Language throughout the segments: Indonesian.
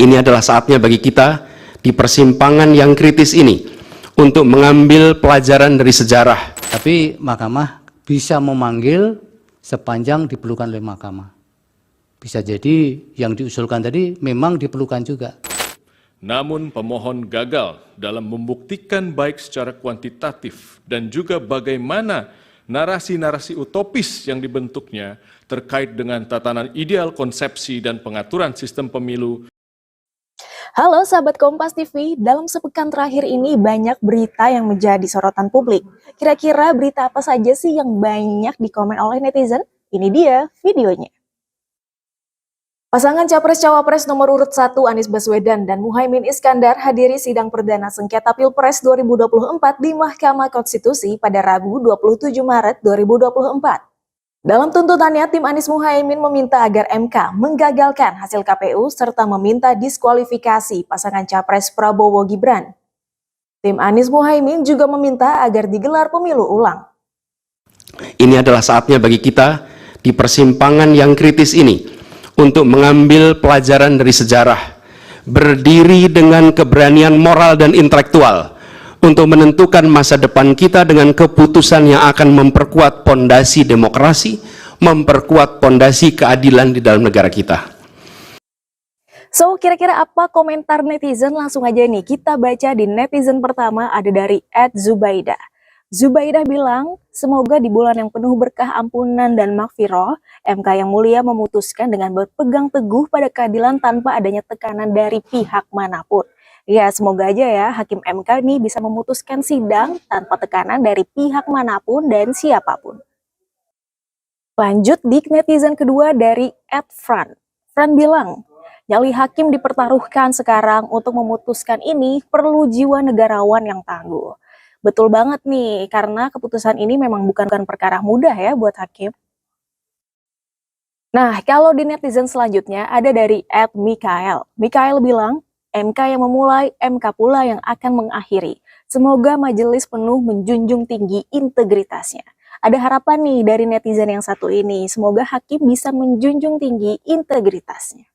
Ini adalah saatnya bagi kita di persimpangan yang kritis ini untuk mengambil pelajaran dari sejarah. Tapi Mahkamah bisa memanggil sepanjang diperlukan oleh Mahkamah. Bisa jadi yang diusulkan tadi memang diperlukan juga. Namun pemohon gagal dalam membuktikan baik secara kuantitatif dan juga bagaimana narasi-narasi utopis yang dibentuknya terkait dengan tatanan ideal konsepsi dan pengaturan sistem pemilu. Halo sahabat Kompas TV, dalam sepekan terakhir ini banyak berita yang menjadi sorotan publik. Kira-kira berita apa saja sih yang banyak dikomen oleh netizen? Ini dia videonya. Pasangan Capres-Cawapres nomor urut 1 Anies Baswedan dan Muhaimin Iskandar hadiri sidang perdana sengketa Pilpres 2024 di Mahkamah Konstitusi pada Rabu 27 Maret 2024. Dalam tuntutannya, tim Anies Muhaimin meminta agar MK menggagalkan hasil KPU serta meminta diskualifikasi pasangan Capres Prabowo Gibran. Tim Anies Muhaimin juga meminta agar digelar pemilu ulang. Ini adalah saatnya bagi kita di persimpangan yang kritis ini untuk mengambil pelajaran dari sejarah, berdiri dengan keberanian moral dan intelektual untuk menentukan masa depan kita dengan keputusan yang akan memperkuat pondasi demokrasi, memperkuat pondasi keadilan di dalam negara kita. So, kira-kira apa komentar netizen? Langsung aja nih, kita baca di netizen pertama ada dari @Zubaidah. Zubaidah bilang, semoga di bulan yang penuh berkah ampunan dan maghfirah, MK yang mulia memutuskan dengan berpegang teguh pada keadilan tanpa adanya tekanan dari pihak manapun. Ya, semoga aja ya Hakim MK ini bisa memutuskan sidang tanpa tekanan dari pihak manapun dan siapapun. Lanjut di netizen kedua dari @Fran. Fran bilang, nyali hakim dipertaruhkan sekarang untuk memutuskan ini perlu jiwa negarawan yang tangguh. Betul banget nih, karena keputusan ini memang bukan perkara mudah ya buat hakim. Nah, kalau di netizen selanjutnya ada dari @Mikael. Mikael bilang, MK yang memulai, MK pula yang akan mengakhiri. Semoga majelis penuh menjunjung tinggi integritasnya. Ada harapan nih dari netizen yang satu ini, semoga hakim bisa menjunjung tinggi integritasnya.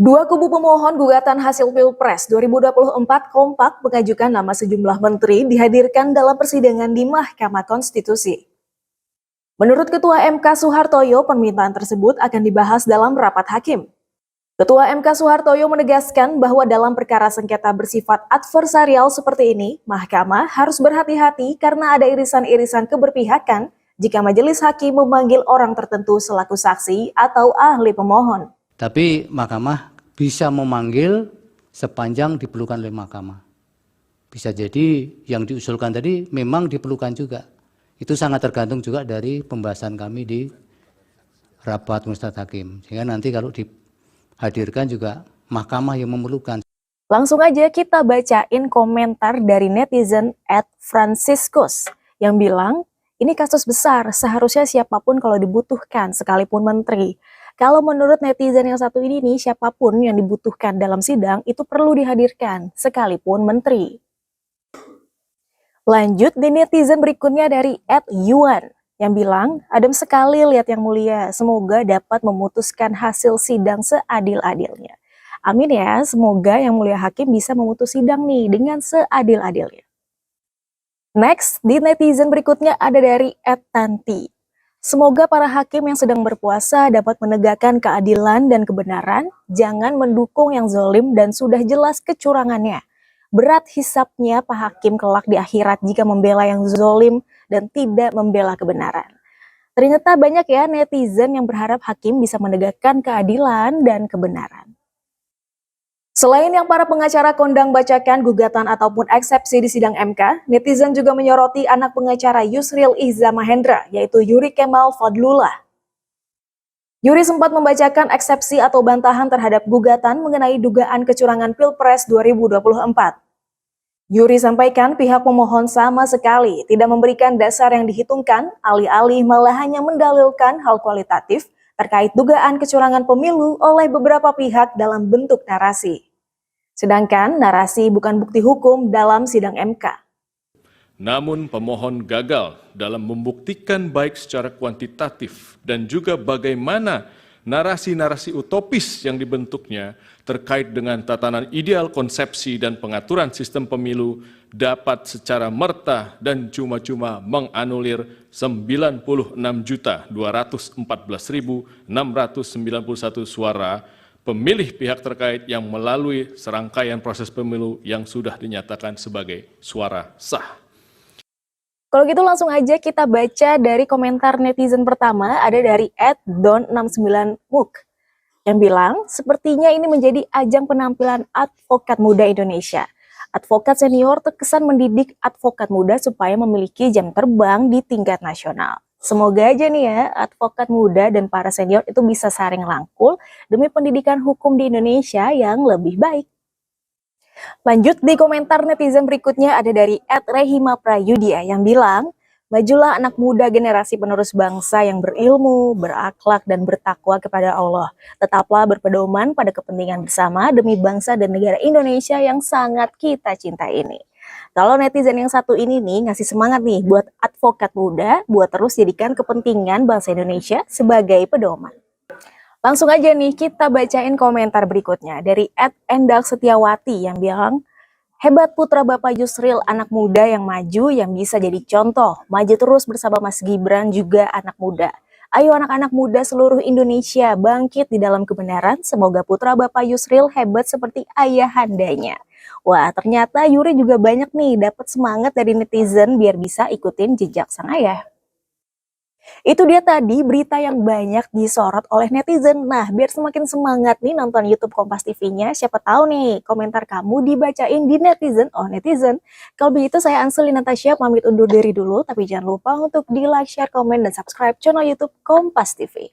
Dua kubu pemohon gugatan hasil Pilpres 2024 kompak mengajukan nama sejumlah menteri dihadirkan dalam persidangan di Mahkamah Konstitusi. Menurut Ketua MK Soehartoyo, permintaan tersebut akan dibahas dalam rapat hakim. Ketua MK Soehartoyo menegaskan bahwa dalam perkara sengketa bersifat adversarial seperti ini, Mahkamah harus berhati-hati karena ada irisan-irisan keberpihakan jika majelis hakim memanggil orang tertentu selaku saksi atau ahli pemohon. Tapi Mahkamah bisa memanggil sepanjang diperlukan oleh Mahkamah. Bisa jadi yang diusulkan tadi memang diperlukan juga. Itu sangat tergantung juga dari pembahasan kami di rapat Mustat Hakim. Sehingga nanti kalau dihadirkan juga Mahkamah yang memerlukan. Langsung aja kita bacain komentar dari netizen @Franciscus yang bilang, ini kasus besar, seharusnya siapapun kalau dibutuhkan, sekalipun menteri. Kalau menurut netizen yang satu ini nih, siapapun yang dibutuhkan dalam sidang itu perlu dihadirkan, sekalipun menteri. Lanjut di netizen berikutnya dari @Yuan yang bilang, adem sekali lihat yang mulia, semoga dapat memutuskan hasil sidang seadil-adilnya. Amin ya, semoga yang mulia hakim bisa memutus sidang nih dengan seadil-adilnya. Next, di netizen berikutnya ada dari @Tanti. Semoga para hakim yang sedang berpuasa dapat menegakkan keadilan dan kebenaran, jangan mendukung yang zalim dan sudah jelas kecurangannya. Berat hisapnya Pak Hakim kelak di akhirat jika membela yang zalim dan tidak membela kebenaran. Ternyata banyak ya netizen yang berharap hakim bisa menegakkan keadilan dan kebenaran. Selain yang para pengacara kondang bacakan gugatan ataupun eksepsi di sidang MK, netizen juga menyoroti anak pengacara Yusril Iza Mahendra, yaitu Yuri Kemal Fadlullah. Yuri sempat membacakan eksepsi atau bantahan terhadap gugatan mengenai dugaan kecurangan Pilpres 2024. Yuri sampaikan pihak pemohon sama sekali tidak memberikan dasar yang dihitungkan, alih-alih malah hanya mendalilkan hal kualitatif terkait dugaan kecurangan pemilu oleh beberapa pihak dalam bentuk narasi. Sedangkan narasi bukan bukti hukum dalam sidang MK. Namun pemohon gagal dalam membuktikan baik secara kuantitatif dan juga bagaimana narasi-narasi utopis yang dibentuknya terkait dengan tatanan ideal konsepsi dan pengaturan sistem pemilu dapat secara merta dan cuma-cuma menganulir 96.214.691 suara pemilih pihak terkait yang melalui serangkaian proses pemilu yang sudah dinyatakan sebagai suara sah. Kalau gitu langsung aja kita baca dari komentar netizen pertama, ada dari @don69muk yang bilang, sepertinya ini menjadi ajang penampilan advokat muda Indonesia. Advokat senior terkesan mendidik advokat muda supaya memiliki jam terbang di tingkat nasional. Semoga aja nih ya, advokat muda dan para senior itu bisa saling rangkul demi pendidikan hukum di Indonesia yang lebih baik. Lanjut di komentar netizen berikutnya ada dari @rehima_prayudya yang bilang, majulah anak muda generasi penerus bangsa yang berilmu, berakhlak, dan bertakwa kepada Allah. Tetaplah berpedoman pada kepentingan bersama demi bangsa dan negara Indonesia yang sangat kita cintai ini. Kalau netizen yang satu ini nih ngasih semangat nih buat advokat muda, buat terus jadikan kepentingan bangsa Indonesia sebagai pedoman. Langsung aja nih kita bacain komentar berikutnya dari @endaksetiawati yang bilang, hebat putra Bapak Yusril, anak muda yang maju yang bisa jadi contoh. Maju terus bersama Mas Gibran juga anak muda. Ayo anak-anak muda seluruh Indonesia bangkit di dalam kebenaran. Semoga putra Bapak Yusril hebat seperti ayahandanya. Wah, ternyata Yuri juga banyak nih dapat semangat dari netizen biar bisa ikutin jejak sang ayah. Itu dia tadi berita yang banyak disorot oleh netizen. Nah, biar semakin semangat nih nonton YouTube Kompas TV-nya, siapa tahu nih komentar kamu dibacain di netizen oh netizen. Kalau begitu saya Anseli Natasha pamit undur diri dulu, tapi jangan lupa untuk di like, share, komen, dan subscribe channel YouTube Kompas TV.